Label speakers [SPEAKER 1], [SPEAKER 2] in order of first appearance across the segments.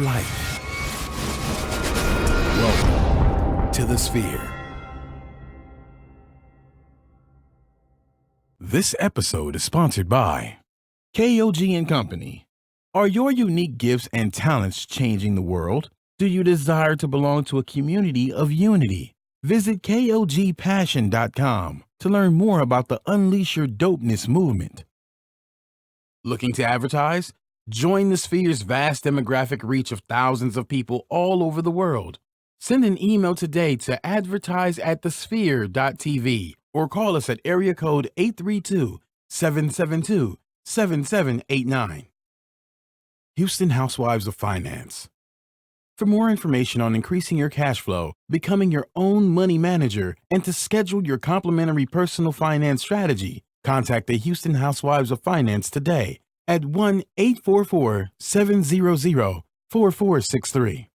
[SPEAKER 1] life. Welcome to the Sphere. This episode is sponsored by KOG and Company. Are your unique gifts and talents changing the world? Do you desire to belong to a community of unity? Visit KOGpassion.com to learn more about the Unleash Your Dopeness movement. Looking to advertise? Join the Sphere's vast demographic reach of thousands of people all over the world. Send an email today to advertise@thesphere.tv or call us at area code 832-772-7789. Houston Housewives of Finance. For more information on increasing your cash flow, becoming your own money manager, and to schedule your complimentary personal finance strategy, contact the Houston Housewives of Finance today at 1-844-700-4463.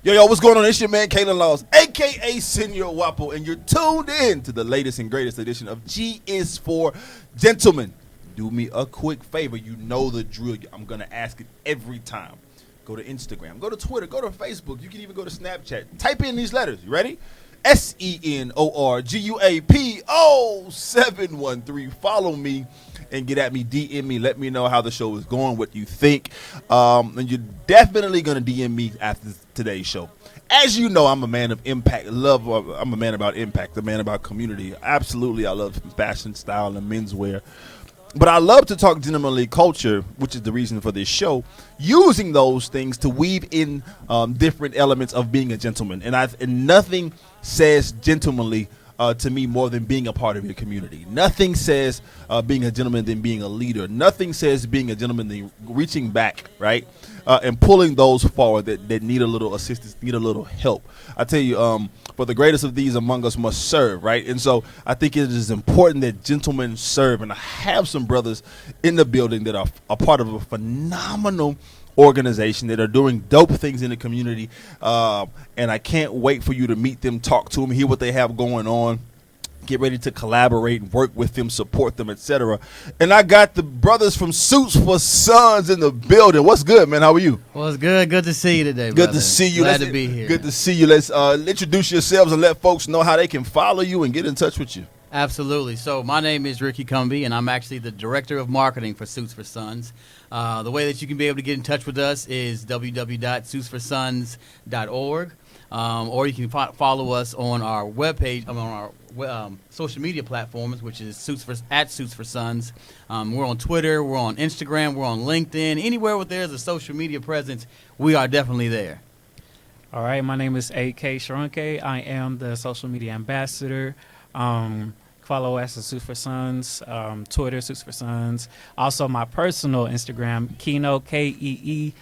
[SPEAKER 2] Yo, what's going on? It's your man, Kalen Laws, a.k.a. Senior Wapo, and you're tuned in to the latest and greatest edition of G is for Gentlemen. Do me a quick favor. You know the drill. I'm going to ask it every time. Go to Instagram. Go to Twitter. Go to Facebook. You can even go to Snapchat. Type in these letters. You ready? SENORGUAPO713. Follow me and get at me, DM me, let me know how the show is going, what you think. And you're definitely going to DM me after today's show. As you know, I'm a man of impact. I'm a man about impact, a man about community. Absolutely, I love fashion, style, and menswear. But I love to talk gentlemanly culture, which is the reason for this show, using those things to weave in different elements of being a gentleman. And nothing says gentlemanly to me more than being a part of your community. Nothing says being a gentleman than being a leader. Nothing says being a gentleman than reaching back, right, and pulling those forward that need a little assistance, need a little help. I tell you, for the greatest of these among us must serve, right? And so I think it is important that gentlemen serve. And I have some brothers in the building that are a part of a phenomenal organization that are doing dope things in the community, and I can't wait for you to meet them, talk to them, hear what they have going on, get ready to collaborate, work with them, support them, etc. And I got the brothers from Suits for Sons in the building. What's good, man? How are you?
[SPEAKER 3] Well, it's good. Good to see you today, brother.
[SPEAKER 2] Good to see you.
[SPEAKER 3] Glad to be here.
[SPEAKER 2] Good to see you. Let's introduce yourselves and let folks know how they can follow you and get in touch with you.
[SPEAKER 3] Absolutely. So my name is Ricky Cumby, and I'm actually the Director of Marketing for Suits for Sons. The way that you can be able to get in touch with us is www.suitsforsons.org, or you can follow us on our webpage, on our social media platforms, which is Suits for Sons. We're on Twitter, we're on Instagram, we're on LinkedIn. Anywhere where there's a social media presence, we are definitely there.
[SPEAKER 4] All right, my name is A.K. Sharonke. I am the social media ambassador. Follow us at Suits for Sons, Twitter, Suits for Sons. Also, my personal Instagram, Keno, KEENEAUX.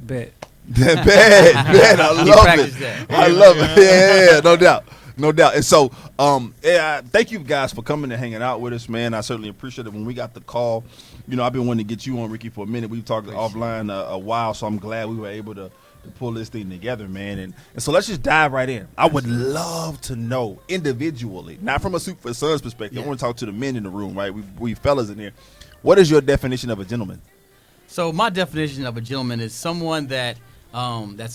[SPEAKER 4] Bet.
[SPEAKER 2] Bad. I love it. I love it. Yeah, no doubt. And so, thank you guys for coming and hanging out with us, man. I certainly appreciate it. When we got the call, I've been wanting to get you on, Ricky, for a minute. We've talked offline a while, so I'm glad we were able to pull this thing together, man. And so let's just dive right in. I would love to know individually, not from a Suits for Sons perspective. I want to talk to the men in the room, right? We fellas in here. What is your definition of a gentleman?
[SPEAKER 3] So my definition of a gentleman is someone that's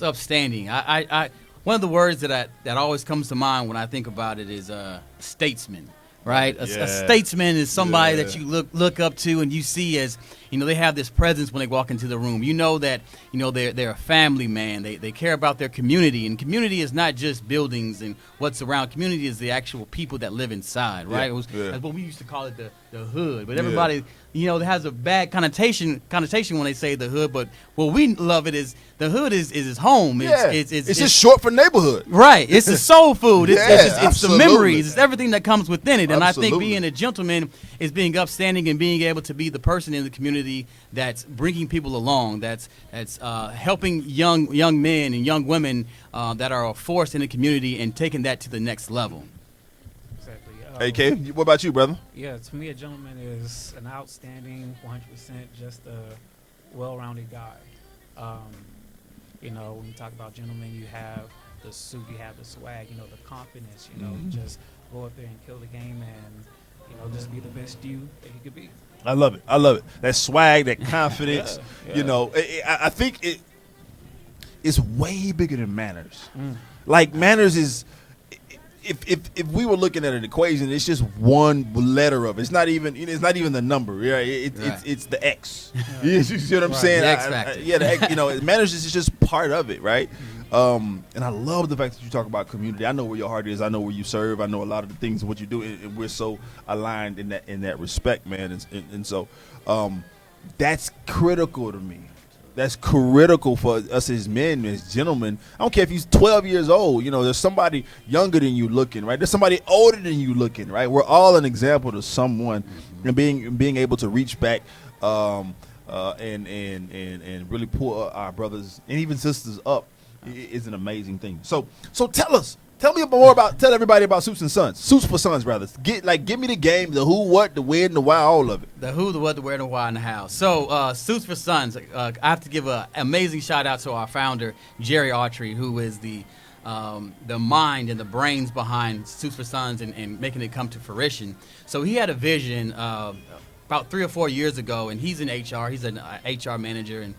[SPEAKER 3] upstanding. I one of the words that always comes to mind when I think about it is statesman. Right, a statesman is somebody that you look up to, and you see as they have this presence when they walk into the room. You know that they're a family man. They care about their community, and community is not just buildings and what's around. Community is the actual people that live inside. Right, that's what we used to call it, the hood, but everybody, has a bad connotation when they say the hood. But what we love it is the hood is his home. It's
[SPEAKER 2] just short for neighborhood.
[SPEAKER 3] Right. It's the soul food. It's the
[SPEAKER 2] absolutely.
[SPEAKER 3] memories. It's everything that comes within it. And
[SPEAKER 2] Absolutely.
[SPEAKER 3] I think being a gentleman is being upstanding and being able to be the person in the community that's bringing people along, that's helping young men and young women that are a force in the community and taking that to the next level.
[SPEAKER 2] Hey, Kay, what about you, brother?
[SPEAKER 4] Yeah, to me, a gentleman is an outstanding, 100%, just a well-rounded guy. When you talk about gentlemen, you have the suit, you have the swag, the confidence, just go up there and kill the game and, just be the best you that you could be.
[SPEAKER 2] I love it. That swag, that confidence, I think it's way bigger than manners. Like, manners is... If we were looking at an equation, it's just one letter of it. It's not even the number. Yeah, it's the X. You see what I'm saying?
[SPEAKER 3] The X factor.
[SPEAKER 2] The X. Manners is just part of it, right? And I love the fact that you talk about community. I know where your heart is. I know where you serve. I know a lot of the things of what you do, and we're so aligned in that respect, man. And so that's critical to me. That's critical for us as men, as gentlemen. I don't care if he's 12 years old. There's somebody younger than you looking, right? There's somebody older than you looking, right? We're all an example to someone, and being able to reach back and really pull our brothers and even sisters up is an amazing thing. So tell me more tell everybody about Suits for Sons, rather. Give me the game, the who, what, the when, the why, all of it.
[SPEAKER 3] The who, the what, the where, the why, and the how. So, Suits for Sons, I have to give an amazing shout out to our founder, Jerry Autry, who is the mind and the brains behind Suits for Sons and making it come to fruition. So he had a vision about 3 or 4 years ago, and he's in HR. He's an HR manager, and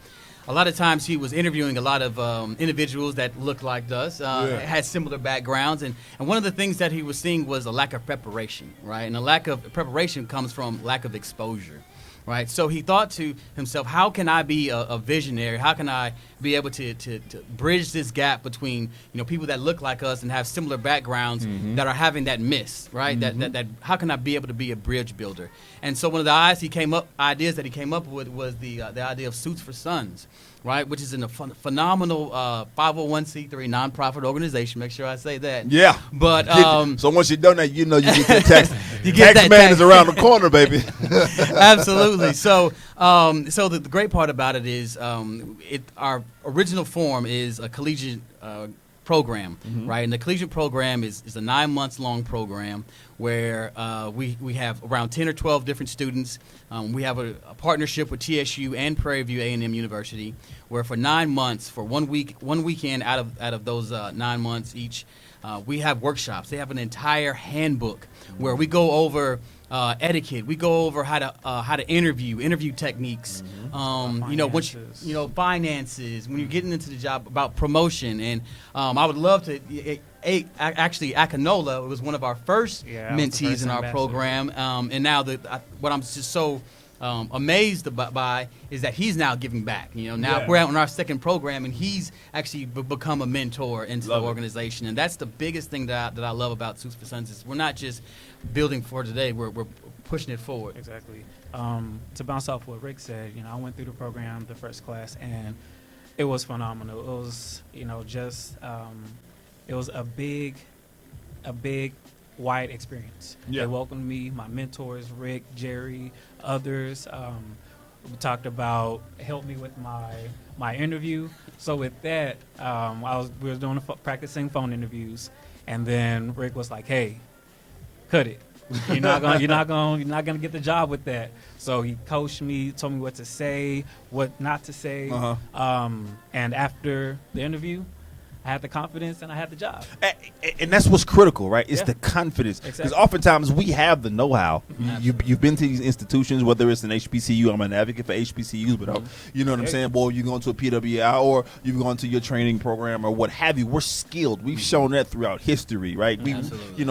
[SPEAKER 3] a lot of times he was interviewing a lot of individuals that looked like us, had similar backgrounds, and one of the things that he was seeing was a lack of preparation, right? And a lack of preparation comes from lack of exposure, right? So he thought to himself, how can I be a visionary? How can I be able to bridge this gap between people that look like us and have similar backgrounds that are having that miss, right? That how can I be able to be a bridge builder? And so one of the ideas that he came up with was the idea of Suits for Sons, right? Which is a phenomenal 501c3 nonprofit organization. Make sure I say that.
[SPEAKER 2] Yeah.
[SPEAKER 3] But
[SPEAKER 2] so once you donate, you get that tax.
[SPEAKER 3] You get
[SPEAKER 2] tax man is around the corner, baby.
[SPEAKER 3] Absolutely. So the great part about it is our original form is a collegiate program, right? And the collegiate program is a 9 months long program where we have around 10 or 12 different students. We have a partnership with TSU and Prairie View A&M University, where for 9 months, for one weekend out of those 9 months each, we have workshops. They have an entire handbook where we go over etiquette. We go over how to interview techniques. Finances. When you're getting into the job, about promotion, and I would love to. Actually, Akinola was one of our first mentees in our program, and now what I'm just so amazed by is that he's now giving back. Now we're out on our second program, and he's actually become a mentor into the organization, and that's the biggest thing that I love about Suits for Sons is we're not just building for today, we're pushing it forward.
[SPEAKER 4] Exactly. To bounce off what Rick said, I went through the program, the first class, and it was phenomenal. It was, it was a big, wide experience.
[SPEAKER 2] Yeah.
[SPEAKER 4] They welcomed me, my mentors, Rick, Jerry, others. We talked about help me with my interview. So with that, we were doing practicing phone interviews, and then Rick was like, "Hey, cut it. You're not gonna get the job with that." So he coached me, told me what to say, what not to say. And after the interview, I had the confidence and I had the job.
[SPEAKER 2] And that's what's critical, right? It's the confidence. Because
[SPEAKER 4] Exactly.
[SPEAKER 2] oftentimes we have the know-how. You've been to these institutions, whether it's an HBCU. I'm an advocate for HBCUs, but you know what I'm saying? Well, you're going to a PWI or you've gone to your training program or what have you. We're skilled. We've shown that throughout history, right? Through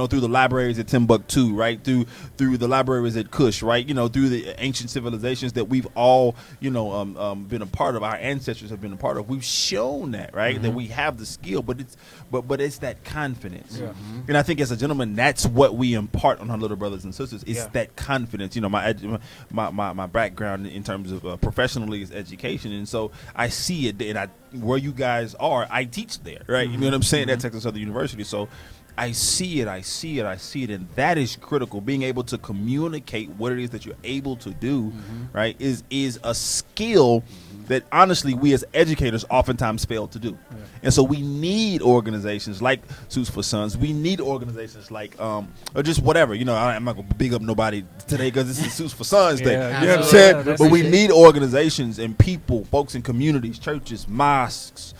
[SPEAKER 2] the libraries at Timbuktu, right? Through the libraries at Kush, right? Through the ancient civilizations that we've all, been a part of. Our ancestors have been a part of. We've shown that, right? That we have the skills skill, but it's that confidence. Yeah. And I think as a gentleman, that's what we impart on our little brothers and sisters. It's that confidence. You know, my background in terms of professionally is education, and so I see it. And where you guys are, I teach there, right? You know what I'm saying? At Texas Southern University, so. I see it, and that is critical. Being able to communicate what it is that you're able to do, right, is a skill that honestly we as educators oftentimes fail to do. Yeah. And so we need organizations like Suits for Sons. We need organizations like or just whatever. You know, I'm not gonna big up nobody today because this is Suits for Sons Day. You know what I'm saying? But we need organizations and people, folks in communities, churches, mosques,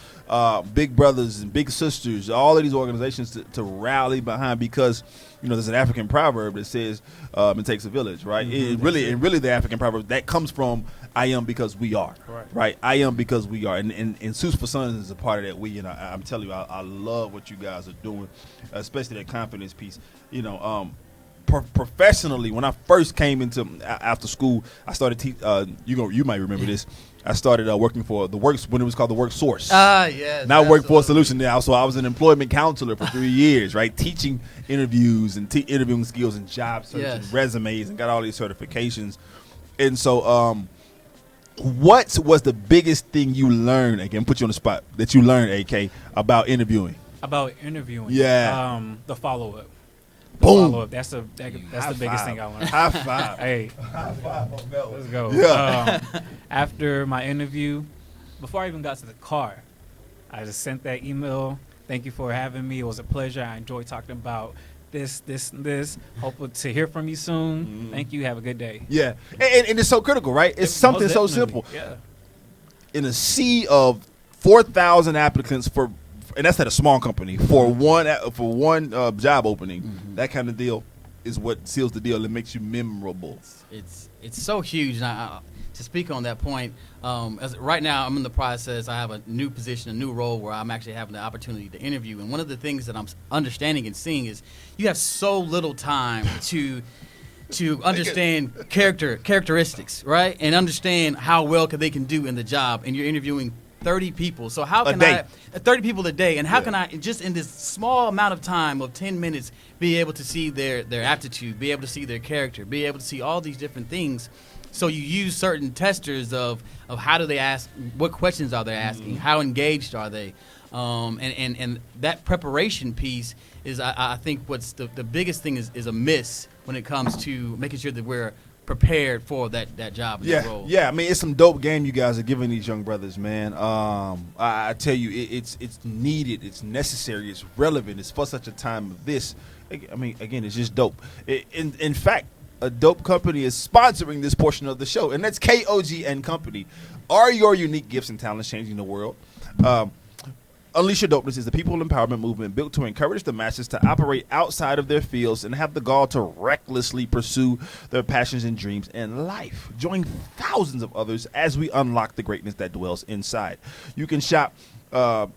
[SPEAKER 2] big brothers and big sisters, all of these organizations to rally behind, because you know there's an African proverb that says it takes a village, right? It really the African proverb that comes from I am because we are, right? I am because we are, and Suits for Sons is a part of that we. And I'm telling you, I love what you guys are doing, especially that confidence piece. You know, professionally, when I first came into after school, I started you might remember this. I started working for the Works when it was called the Work Source.
[SPEAKER 3] Yes.
[SPEAKER 2] Now Workforce Solution now. So I was an employment counselor for 3 years, right? Teaching interviews and interviewing skills and job search and resumes, and got all these certifications. And so, what was the biggest thing you learned? Again, put you on the spot that you learned, AK, about interviewing.
[SPEAKER 4] About interviewing.
[SPEAKER 2] Yeah.
[SPEAKER 4] The follow up.
[SPEAKER 2] Boom.
[SPEAKER 4] Follow-up. That's the biggest thing I learned.
[SPEAKER 2] High five.
[SPEAKER 4] Hey.
[SPEAKER 2] High five on that one.
[SPEAKER 4] Let's go.
[SPEAKER 2] Yeah.
[SPEAKER 4] After my interview, before I even got to the car, I just sent that email. Thank you for having me. It was a pleasure. I enjoyed talking about this. Hope to hear from you soon. Thank you. Have a good day.
[SPEAKER 2] Yeah. And it's so critical, right? It's something so simple.
[SPEAKER 4] Yeah.
[SPEAKER 2] In a sea of 4,000 applicants and that's at a small company for one job opening. That kind of deal is what seals the deal and makes you memorable.
[SPEAKER 3] It's so huge. And to speak on that point, as right now I'm in the process. I have a new position, a new role where I'm actually having the opportunity to interview. And one of the things that I'm understanding and seeing is you have so little time to understand characteristics, right? And understand how well they can do in the job. And you're interviewing 30 people. So how can 30 people a day, and how can I just in this small amount of time of 10 minutes be able to see their aptitude, be able to see their character, be able to see all these different things. So you use certain testers of how do they ask, what questions are they asking, how engaged are they, and that preparation piece is I think what's the biggest thing is a miss when it comes to making sure that we're prepared for that job and that role.
[SPEAKER 2] Yeah, I mean, it's some dope game you guys are giving these young brothers, man. I tell you, it's needed, it's necessary, it's relevant. It's for such a time of this. I mean, again, it's just dope. In fact, a dope company is sponsoring this portion of the show, and that's KOG and Company. Are your unique gifts and talents changing the world? Unleash Your Dopeness is the people empowerment movement built to encourage the masses to operate outside of their fields and have the gall to recklessly pursue their passions and dreams in life. Join thousands of others as we unlock the greatness that dwells inside. You can shop dope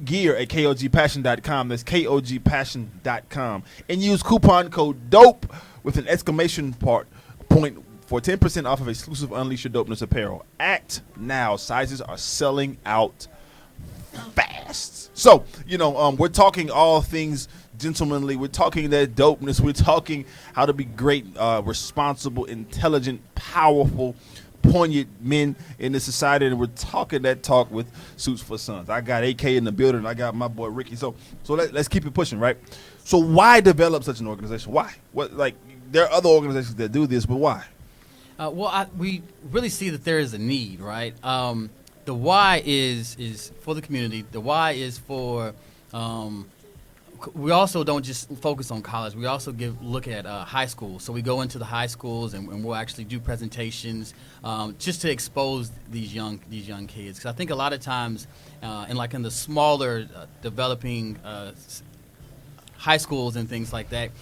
[SPEAKER 2] gear at KOGpassion.com. That's KOGpassion.com. And use coupon code DOPE with an exclamation point for 10% off of exclusive Unleash Your Dopeness apparel. Act now. Sizes are selling out fast. So, we're talking all things gentlemanly. We're talking that dopeness. We're talking how to be great, responsible, intelligent, powerful, poignant men in this society. And we're talking that talk with Suits for Sons. I got AK in the building. I got my boy Ricky. So let's keep it pushing, right? So why develop such an organization? Why? There are other organizations that do this, but why?
[SPEAKER 3] We really see that there is a need, right? The why is for the community. The why is for. We also don't just focus on college. We also look at high school. So we go into the high schools and we'll actually do presentations just to expose these young kids. Because I think a lot of times, in the smaller developing high schools and things like that,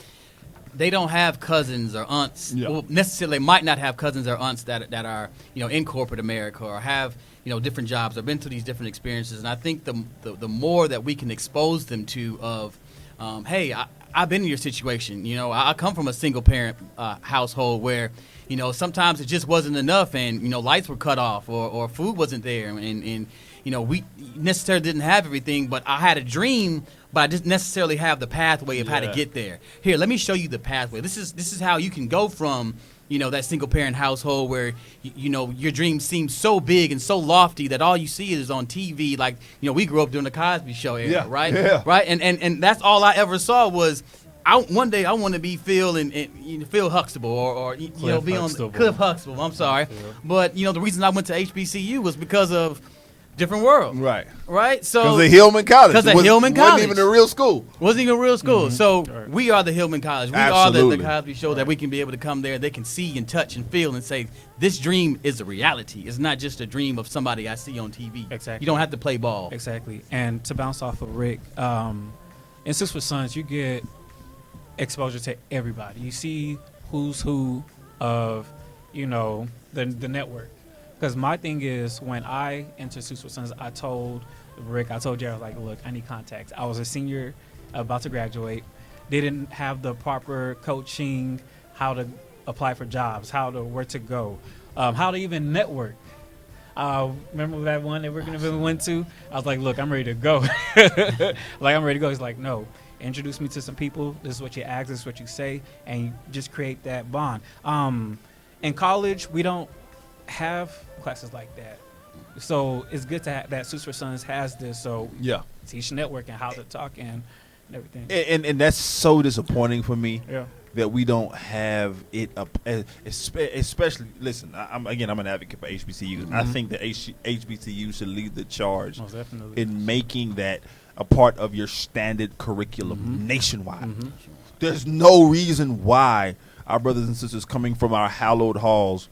[SPEAKER 3] they don't have cousins or aunts. Yeah. Well, necessarily might not have cousins or aunts that are in corporate America or have different jobs or been through these different experiences. And I think the more that we can expose them to of, hey, I've been in your situation. I come from a single parent household where sometimes it just wasn't enough, and lights were cut off or food wasn't there, and we necessarily didn't have everything, but I had a dream, but I didn't necessarily have the pathway of how to get there. Here, let me show you the pathway. This is how you can go from that single parent household where your dreams seem so big and so lofty that all you see is on TV. Like we grew up during the Cosby Show era, right?
[SPEAKER 2] Yeah.
[SPEAKER 3] Right, and that's all I ever saw was. One day I want to be Phil Phil Huxtable or be on Cliff Huxtable. I'm sorry, but the reason I went to HBCU was because of different world. Right. So
[SPEAKER 2] because of Hillman College. Wasn't even a real school.
[SPEAKER 3] Wasn't even a real school. So we are the Hillman College. We are the Cosby Show that we can be able to come there. They can see and touch and feel and say this dream is a reality. It's not just a dream of somebody I see on TV.
[SPEAKER 4] Exactly.
[SPEAKER 3] You don't have to play ball.
[SPEAKER 4] Exactly. And to bounce off of Rick, in Six for Sons, you get exposure to everybody. You see who's who of the network. Because my thing is, when I entered Six for Sons, I told Rick, I told Jared, I was like, look, I need contacts. I was a senior about to graduate. They didn't have the proper coaching, how to apply for jobs, where to go, how to even network. Remember that one that we went to? I was like, look, I'm ready to go. I'm ready to go. He's like, no. Introduce me to some people. This is what you ask. This is what you say, and you just create that bond. In college, we don't have classes like that, so it's good to have that. Six for Sons has this, so teach networking, how to talk and everything.
[SPEAKER 2] And that's so disappointing for me.
[SPEAKER 4] Yeah.
[SPEAKER 2] That we don't have it up, especially. Listen, I'm an advocate for HBCUs. Mm-hmm. I think that HBCUs should lead the charge in making that a part of your standard curriculum nationwide. Mm-hmm. There's no reason why our brothers and sisters coming from our hallowed halls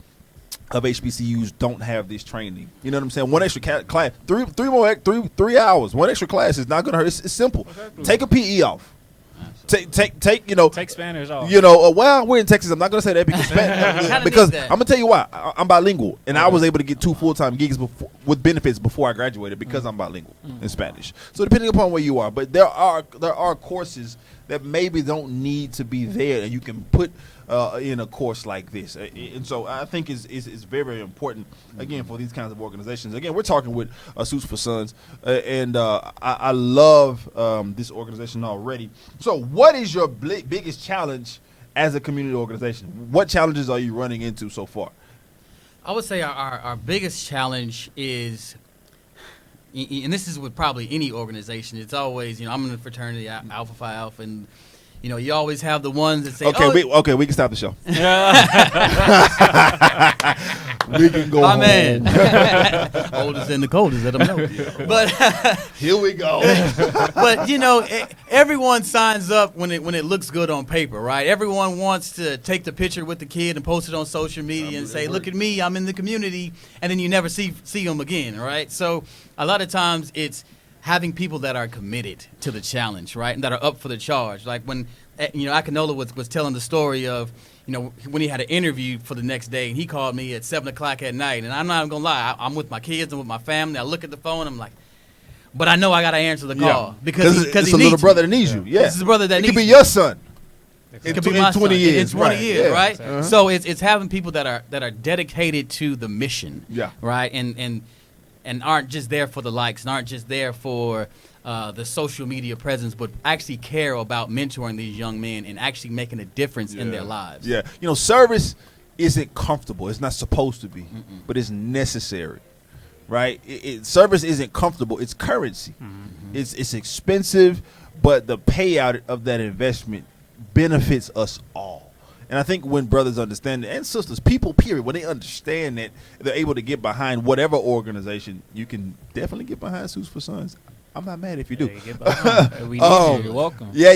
[SPEAKER 2] of HBCUs don't have this training. You know what I'm saying? One extra class, 3 hours. One extra class is not going to hurt. It's simple. Exactly. Take a PE off. Take
[SPEAKER 4] Spanish off.
[SPEAKER 2] Well, we're in Texas. I'm not going to say that because I'm going to tell you why. I'm bilingual, and I was able to get 2 full-time gigs with benefits before I graduated because I'm bilingual in Spanish. So depending upon where you are, but there are courses that maybe don't need to be there, and you can put in a course like this. And so I think it's very, very important, again, for these kinds of organizations. Again, we're talking with Suits for Sons, and I love this organization already. So what is your biggest challenge as a community organization? What challenges are you running into so far?
[SPEAKER 3] I would say our biggest challenge is, and this is with probably any organization, it's always, I'm in the fraternity, Alpha Phi Alpha, and you always have the ones that say,
[SPEAKER 2] we can stop the show. We can go home.
[SPEAKER 3] Man. Oldest and the coldest, let them know. But
[SPEAKER 2] here we go.
[SPEAKER 3] But everyone signs up when it looks good on paper, right? Everyone wants to take the picture with the kid and post it on social media and say, look at me, I'm in the community, and then you never see them again, right? So a lot of times it's having people that are committed to the challenge, right, and that are up for the charge. Like when, Akinola was telling the story of, when he had an interview for the next day, and he called me at 7 o'clock at night, and I'm not even gonna lie, I'm with my kids, I'm with my family. I look at the phone, I'm like, but I know I gotta answer the call because
[SPEAKER 2] it's a little brother that needs you. Yeah,
[SPEAKER 3] it's a brother that needs you.
[SPEAKER 2] It could be your son.
[SPEAKER 3] It could be my 20 years. In 20 years, right?
[SPEAKER 2] Uh-huh.
[SPEAKER 3] So it's having people that are dedicated to the mission, right, and aren't just there for the likes and aren't just there for the social media presence, but actually care about mentoring these young men and actually making a difference in their lives. Yeah.
[SPEAKER 2] Service isn't comfortable. It's not supposed to be, but it's necessary, right? Service isn't comfortable. It's currency. Mm-hmm. It's expensive, but the payout of that investment benefits us all. And I think when brothers understand it, and sisters, people, period, when they understand that, they're able to get behind whatever organization. You can definitely get behind Suits for Sons. I'm not mad if you do.
[SPEAKER 4] We need you. You're welcome.
[SPEAKER 2] Yeah.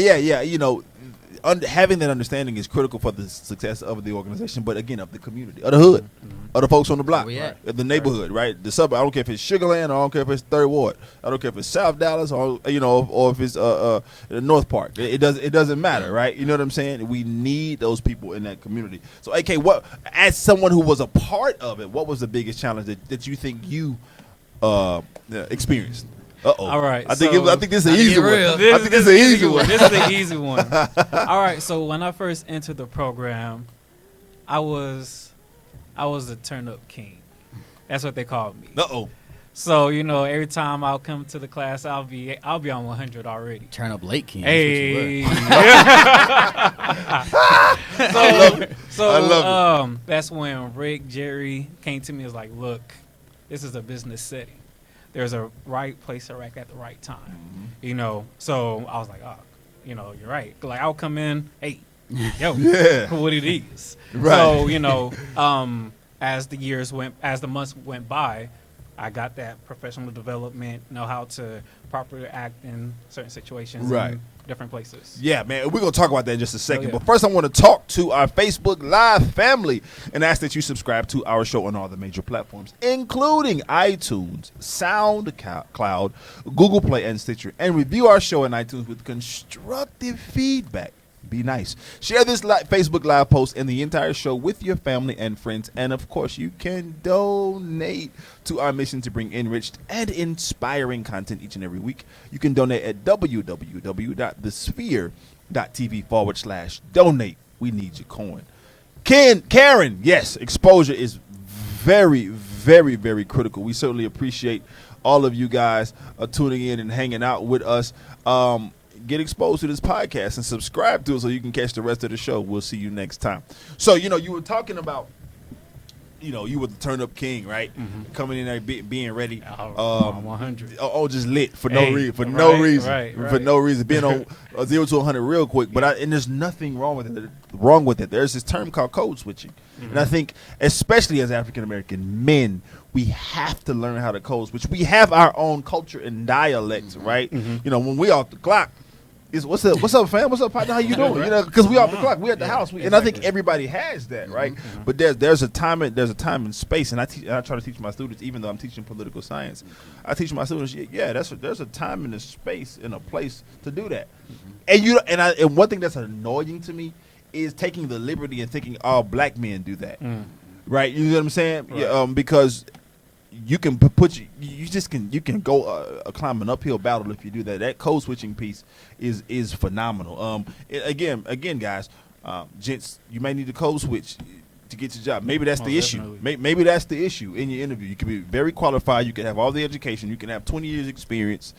[SPEAKER 2] Having that understanding is critical for the success of the organization, but again, of the community, of the hood, of the folks on the block, of the neighborhood, right? The suburb. I don't care if it's Sugarland, or I don't care if it's Third Ward. I don't care if it's South Dallas, or or if it's North Park. It doesn't matter, right? You know what I'm saying? We need those people in that community. So, AK, what, as someone who was a part of it, what was the biggest challenge that you think you experienced?
[SPEAKER 4] All right.
[SPEAKER 2] I think this is an easy one. I think this is an easy one.
[SPEAKER 4] This is the easy one. All right. So when I first entered the program, I was a turn-up king. That's what they called me. So, every time I'll come to the class, I'll be on 100 already.
[SPEAKER 3] Turn up late, Ken.
[SPEAKER 4] Hey. So
[SPEAKER 2] I love it.
[SPEAKER 4] That's when Rick, Jerry came to me and was like, look, this is a business setting. There's a right place to rack at the right time. So I was like, oh, you're right. Like, I'll come in, hey, yo, what it is.
[SPEAKER 2] Right.
[SPEAKER 4] So, as the months went by, I got that professional development, know how to properly act in certain situations in different places.
[SPEAKER 2] Yeah, man, we're going to talk about that in just a second.
[SPEAKER 4] Yeah.
[SPEAKER 2] But first, I want to talk to our Facebook Live family and ask that you subscribe to our show on all the major platforms, including iTunes, SoundCloud, Google Play, and Stitcher. And review our show on iTunes with constructive feedback. Be nice. Share this Facebook Live post and the entire show with your family and friends. And, of course, you can donate to our mission to bring enriched and inspiring content each and every week. You can donate at www.thesphere.tv/donate. We need your coin. Karen, yes, exposure is very, very, very critical. We certainly appreciate all of you guys tuning in and hanging out with us. Get exposed to this podcast and subscribe to it so you can catch the rest of the show. We'll see you next time. So, you were talking about, you were the turn up king, right? Mm-hmm. Coming in there, being ready.
[SPEAKER 4] 100.
[SPEAKER 2] Just lit for no reason. No reason.
[SPEAKER 4] Right.
[SPEAKER 2] For no reason. Being on 0 to 100 real quick. But and there's nothing wrong with it. There's this term called code switching. Mm-hmm. And I think, especially as African American men, we have to learn how to code switch. We have our own culture and dialects, right? Mm-hmm. When we off the clock, what's up, fam? What's up, partner? How you doing? Because we off the clock, we at the house, and I think everybody has that, right? Mm-hmm. But there's a time and space, and I try to teach my students, even though I'm teaching political science, I teach my students, there's a time and a space and a place to do that, and one thing that's annoying to me is taking the liberty and thinking all black men do that, right? You know what I'm saying? Right. Yeah, because you can you can go climb an uphill battle if you do that. That code switching piece is phenomenal. Again, guys, gents, you may need to code switch to get your job. Maybe that's the issue. Maybe that's the issue in your interview. You can be very qualified. You can have all the education. You can have 20 years experience,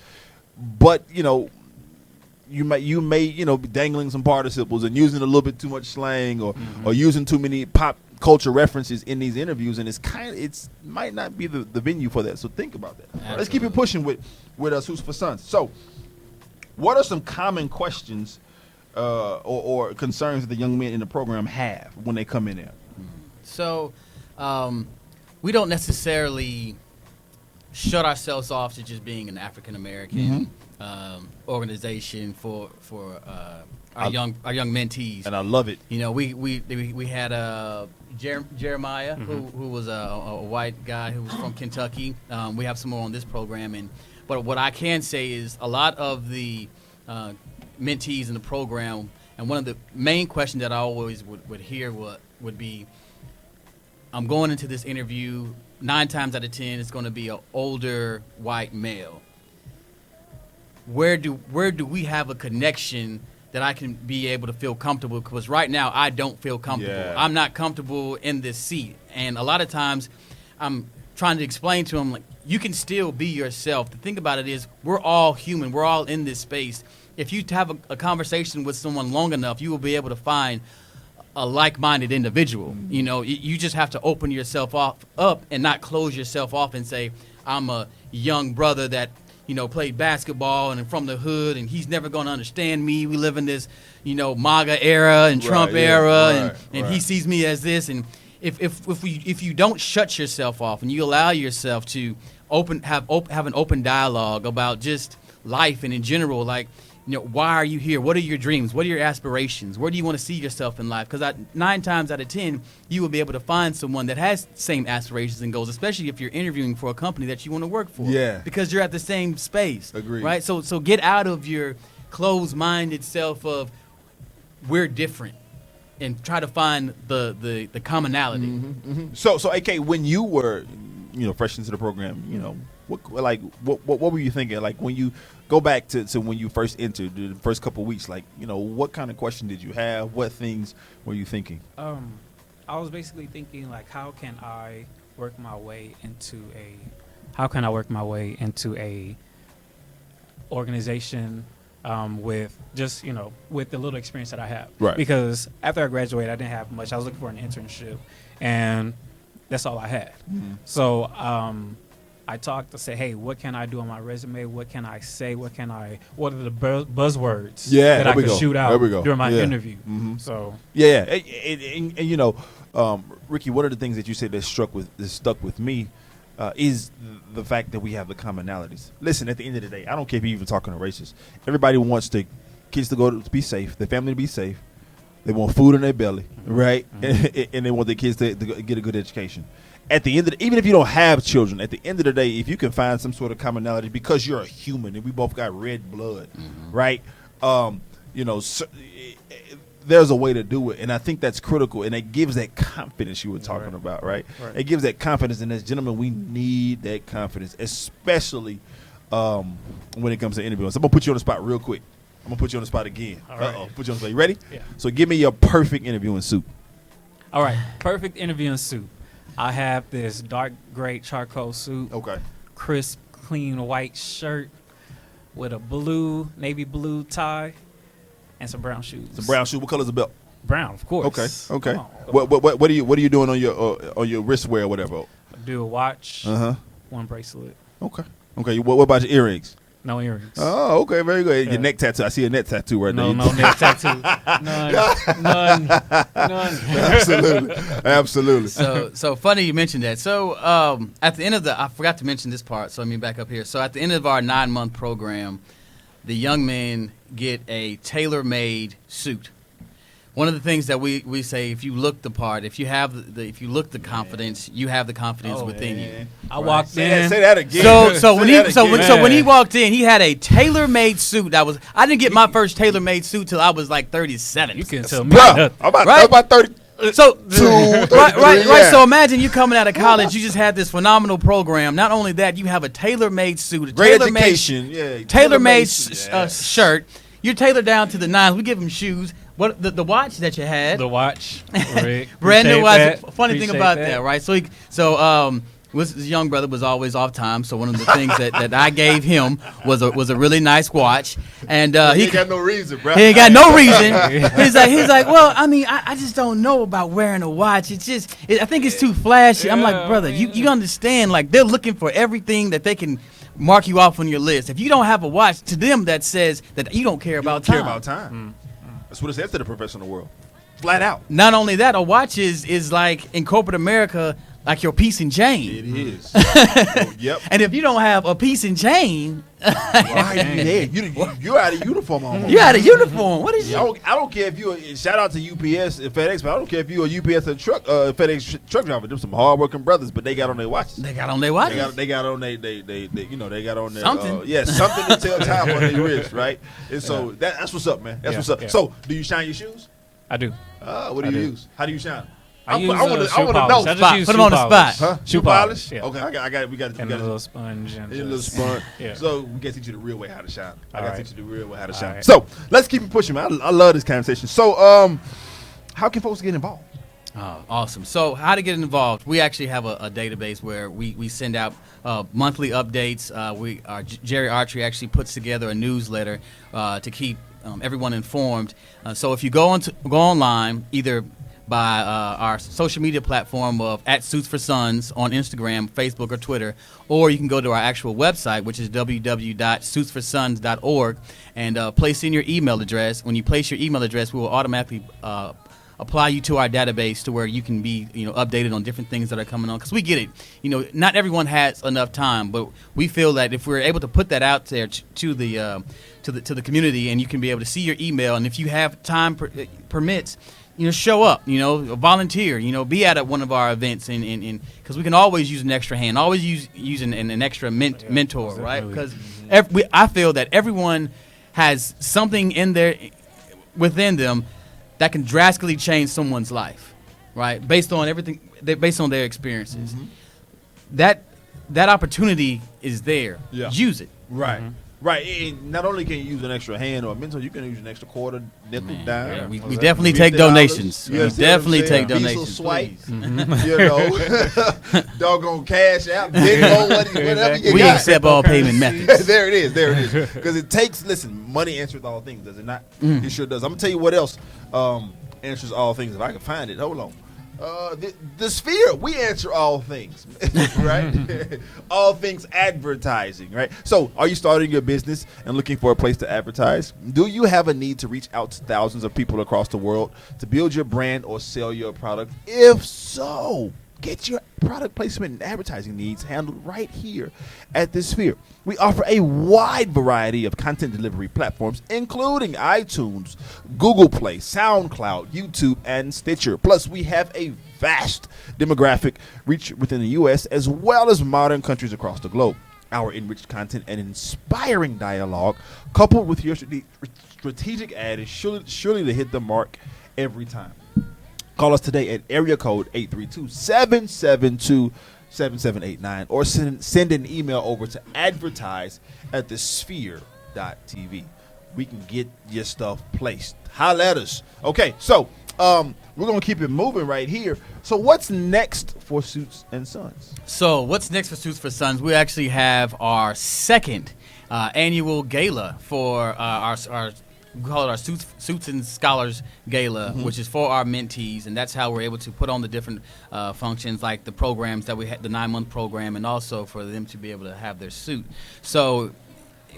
[SPEAKER 2] but you may be dangling some participles and using a little bit too much slang or using too many pop culture references in these interviews, and it's might not be the venue for that. So think about that. Absolutely. Let's keep it pushing with us, Who's for Sons. So, what are some common questions or concerns that the young men in the program have when they come in there?
[SPEAKER 3] So, we don't necessarily shut ourselves off to just being an African American organization for our young mentees,
[SPEAKER 2] and I love it.
[SPEAKER 3] We had Jeremiah, who was a white guy who was from Kentucky. We have some more on this program, but what I can say is a lot of the mentees in the program, and one of the main questions that I always would hear would be, I'm going into this interview, 9 times out of 10 it's going to be an older white male. Where do we have a connection that I can be able to feel comfortable? Because right now I don't feel comfortable. Yeah. I'm not comfortable in this seat. And a lot of times I'm trying to explain to them, like, you can still be yourself. The thing about it is we're all human. We're all in this space. If you have a conversation with someone long enough, you will be able to find a like-minded individual. You just have to open yourself up and not close yourself off and say, I'm a young brother that played basketball and from the hood, and he's never going to understand me. We live in this, MAGA era and Trump era, and he sees me as this. And if you don't shut yourself off and you allow yourself to have an open dialogue about just life and in general, like, why are you here? What are your dreams? What are your aspirations? Where do you want to see yourself in life? Because 9 times out of 10, you will be able to find someone that has same aspirations and goals, especially if you're interviewing for a company that you want to work for. Yeah. Because you're at the same space. Agreed. Right? So get out of your closed-minded self of we're different and try to find the commonality.
[SPEAKER 2] Mm-hmm, mm-hmm. So AK, when you were, fresh into the program, what were you thinking? Like, when you go back to when you first entered, the first couple of weeks, like, what kind of question did you have? What things were you thinking?
[SPEAKER 4] I was basically thinking, like, how can I work my way into a how can I work my way into a organization with just, with the little experience that I have.
[SPEAKER 2] Right.
[SPEAKER 4] Because after I graduated, I didn't have much. I was looking for an internship, and that's all I had.
[SPEAKER 2] Mm-hmm.
[SPEAKER 4] So I talked to say, hey, what can I do on my resume? What can I say? What are the
[SPEAKER 2] that
[SPEAKER 4] buzzwords that I can shoot out during my interview?
[SPEAKER 2] Mm-hmm.
[SPEAKER 4] So
[SPEAKER 2] and Ricky, one of the things that you said that stuck with me is the fact that we have the commonalities. Listen, at the end of the day, I don't care if you're even talking to racists. Everybody wants the kids to be safe, their family to be safe. They want food in their belly, right? Mm-hmm. And they want their kids to get a good education. At the end of even if you don't have children, at the end of the day, if you can find some sort of commonality, because you're a human and we both got red blood, right? There's a way to do it, and I think that's critical, and it gives that confidence you were talking about, right? It gives that confidence, and as gentlemen, we need that confidence, especially when it comes to interviewing. So I'm gonna put you on the spot real quick. I'm gonna put you on the spot again.
[SPEAKER 4] All right.
[SPEAKER 2] Put you on the spot. You ready?
[SPEAKER 4] Yeah.
[SPEAKER 2] So give me your perfect interviewing suit.
[SPEAKER 4] All right, perfect interviewing suit. I have this dark gray charcoal suit.
[SPEAKER 2] Okay.
[SPEAKER 4] Crisp, clean white shirt with a navy blue tie, and some brown shoes.
[SPEAKER 2] Some brown shoes. What color's the belt?
[SPEAKER 4] Brown, of course.
[SPEAKER 2] Okay. What are you doing on your wristwear or whatever?
[SPEAKER 4] I do a watch. One bracelet.
[SPEAKER 2] Okay. What about your earrings?
[SPEAKER 4] No earrings.
[SPEAKER 2] Oh, okay, very good.
[SPEAKER 4] Yeah.
[SPEAKER 2] Your neck tattoo. I see a neck tattoo right there.
[SPEAKER 4] No neck tattoo. None.
[SPEAKER 2] Absolutely.
[SPEAKER 3] So funny you mentioned that. So at the end of I forgot to mention this part, so let me back up here. So at the end of our 9-month program, the young men get a tailor-made suit. One of the things that we say, if you look the part, if you look the confidence, you have the confidence within you.
[SPEAKER 4] I walked in.
[SPEAKER 2] Say that again.
[SPEAKER 3] So when he walked in, he had a tailor-made suit. I didn't get my first tailor-made suit till I was like 37.
[SPEAKER 4] You can tell me.
[SPEAKER 2] Bruh, I'm about 30.
[SPEAKER 3] So right.
[SPEAKER 2] Yeah.
[SPEAKER 3] So imagine you coming out of college, you just had this phenomenal program. Not only that, you have a tailor-made suit,
[SPEAKER 2] Great education,
[SPEAKER 3] tailor-made shirt. You're tailored down to the nines. We give him shoes. What the watch that you had?
[SPEAKER 4] The watch, Rick.
[SPEAKER 3] Brand new watch. Funny
[SPEAKER 4] Appreciate
[SPEAKER 3] thing about that, right? So his young brother was always off time. So one of the things that I gave him was a really nice watch, and
[SPEAKER 2] he ain't got no reason, bro.
[SPEAKER 3] He ain't got no reason. He's like, well, I mean, I just don't know about wearing a watch. It's just, I think it's too flashy. I'm like, brother, you understand? Like, they're looking for everything that they can mark you off on your list. If you don't have a watch, to them that says that you don't care about time.
[SPEAKER 2] That's what it says to the professional world. Flat out.
[SPEAKER 3] Not only that, a watch is like in corporate America, like your piece and chain.
[SPEAKER 2] It is. Yep.
[SPEAKER 3] And if you don't have a piece and chain,
[SPEAKER 2] you're out of uniform almost.
[SPEAKER 3] You're out of uniform. What is
[SPEAKER 2] I don't care if you're shout out to UPS and FedEx, but I don't care if you're a UPS and FedEx truck driver. Them some hardworking brothers, but they got on their watches.
[SPEAKER 3] They got on their watches.
[SPEAKER 2] They got on they got on their
[SPEAKER 3] something.
[SPEAKER 2] Something to tell time on their wrist, right? And so that's what's up, man. That's what's up. Yeah. So, do you shine your shoes?
[SPEAKER 4] I do.
[SPEAKER 2] What do you use? How do you shine?
[SPEAKER 4] I want
[SPEAKER 2] to know.
[SPEAKER 3] Put them on the spot.
[SPEAKER 2] Huh? Shoe polish? Yeah. Okay, we got
[SPEAKER 4] a little sponge. And
[SPEAKER 2] a little sponge.
[SPEAKER 4] Yeah.
[SPEAKER 2] So we got to teach you the real way how to shine. I got to teach you the real way how to shine.
[SPEAKER 4] Right.
[SPEAKER 2] So let's keep it pushing, man. I love this conversation. So how can folks get involved?
[SPEAKER 3] Oh, awesome. So how to get involved? We actually have a database where we send out monthly updates. Jerry Archery actually puts together a newsletter to keep everyone informed. So if you go online, either by our social media platform of @SuitsForSons on Instagram, Facebook, or Twitter, or you can go to our actual website, which is www.suitsforsons.org, and place in your email address. When you place your email address, we will automatically apply you to our database to where you can be updated on different things that are coming on. Because we get it, not everyone has enough time, but we feel that if we're able to put that out there to the community, and you can be able to see your email, and if you have time permits, show up, volunteer, be at one of our events, and because we can always use an extra hand, always use an extra mentor, right? Because I feel that everyone has something within them that can drastically change someone's life, right? Based on everything, based on their experiences. Mm-hmm. That opportunity is there. Yeah. Use it.
[SPEAKER 2] Right. Right, and not only can you use an extra hand or a mentor, you can use an extra quarter, nickel, dime.
[SPEAKER 3] Yeah, we definitely take donations.
[SPEAKER 2] You
[SPEAKER 3] We definitely take
[SPEAKER 2] Diesel
[SPEAKER 3] donations.
[SPEAKER 2] swipe, you know, doggone cash out, whatever you
[SPEAKER 3] We
[SPEAKER 2] got.
[SPEAKER 3] accept all payment methods.
[SPEAKER 2] There it is. Because it takes, listen, money answers all things, does it not? It sure does. I'm going to tell you what else answers all things. If I can find it, hold on. The Sphere, we answer all things, right? All things advertising, right? So, are you starting your business and looking for a place to advertise? Do you have a need to reach out to thousands of people across the world to build your brand or sell your product? If so, get your product placement and advertising needs handled right here at the Sphere. We offer a wide variety of content delivery platforms, including iTunes, Google Play, SoundCloud, YouTube, and Stitcher. Plus, we have a vast demographic reach within the U.S. as well as modern countries across the globe. Our enriched content and inspiring dialogue, coupled with your strategic ad, is surely to hit the mark every time. Call us today at area code 832-772-7789 or send an email over to advertise@thesphere.tv. We can get your stuff placed. Holla at us. Okay, so we're going to keep it moving right here. So what's next for Suits and Sons?
[SPEAKER 3] So what's next for Suits for Sons? We actually have our second annual gala for our we call it our Suits and Scholars Gala, which is for our mentees, and that's how we're able to put on the different functions, like the programs that we had, the 9-month program, and also for them to be able to have their suit. So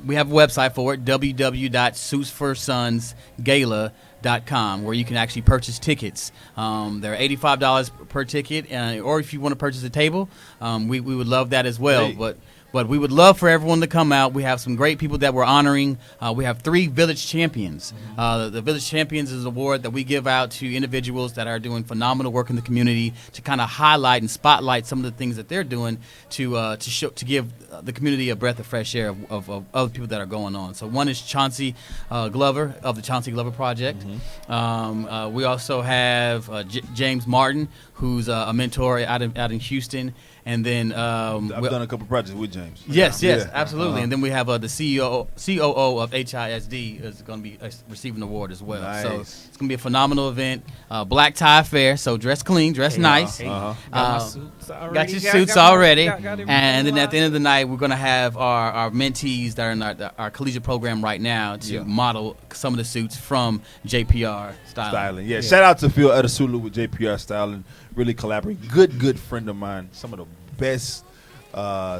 [SPEAKER 3] we have a website for it, www.suitsforsonsgala.com, where you can actually purchase tickets. They're $85 per ticket, or if you want to purchase a table, we would love that as well.
[SPEAKER 2] Hey.
[SPEAKER 3] But we would love for everyone to come out. We have some great people that we're honoring. We have 3 Village Champions. The Village Champions is an award that we give out to individuals that are doing phenomenal work in the community to kind of highlight and spotlight some of the things that they're doing to give the community a breath of fresh air of other people that are going on. So one is Chauncey Glover of the Chauncey Glover Project. We also have James Martin, who's a mentor out in Houston. And then
[SPEAKER 2] I've done a couple projects with James.
[SPEAKER 3] Yes, absolutely. And then we have the COO of HISD is going to be receiving an award as well.
[SPEAKER 2] Nice.
[SPEAKER 3] So it's going to be a phenomenal event. Black tie affair, so dress clean, dress nice.
[SPEAKER 4] Got my suits already.
[SPEAKER 3] Got your suits already.
[SPEAKER 4] Got
[SPEAKER 3] And then at the end of the night, we're going to have our mentees that are in our collegiate program right now to model some of the suits from JPR Styling.
[SPEAKER 2] Yeah. Shout out to Phil Edasulu with JPR Styling, really collaborating. Good friend of mine. Some of the best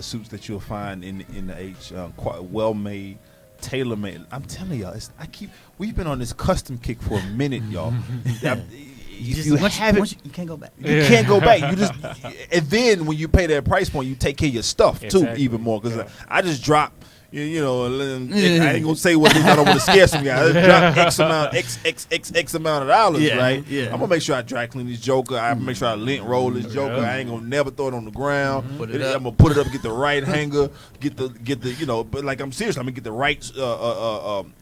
[SPEAKER 2] suits that you'll find in the H. Quite well made, tailor made. I'm telling y'all, we've been on this custom kick for a minute, y'all. You
[SPEAKER 3] can't go back.
[SPEAKER 2] You can't go back. You just, and then when you pay that price point, you take care of your stuff too, even more. Because I just dropped. You know, I ain't gonna say what it is. I don't want to scare some guys. I drop X amount of dollars, right? Yeah. I'm gonna make sure I dry clean this joker. I'm gonna make sure I lint roll this joker. I ain't gonna never throw it on the ground. I'm gonna put it up, get the right hanger, get the But like I'm serious, I'm gonna get the right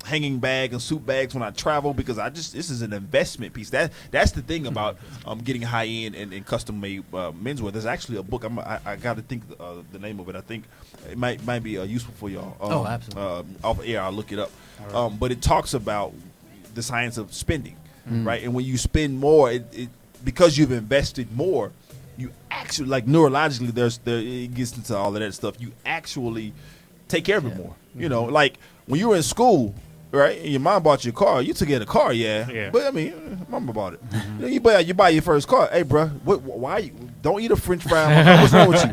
[SPEAKER 2] hanging bag and suit bags when I travel because this is an investment piece. That's the thing about getting high end and custom made menswear. There's actually a book. I got to think the name of it. I think it might be useful for y'all.
[SPEAKER 3] Absolutely.
[SPEAKER 2] Off air, I'll look it up. Right. But it talks about the science of spending, right? And when you spend more, it because you've invested more, you actually, like neurologically, it gets into all of that stuff. You actually take care of it more. You know, like when you were in school, right? And your mom bought you a car. You took care of the car, yeah. But I mean, mama bought it. You know, you buy your first car. Hey, bro, why? Don't eat a French fry. What's wrong with you?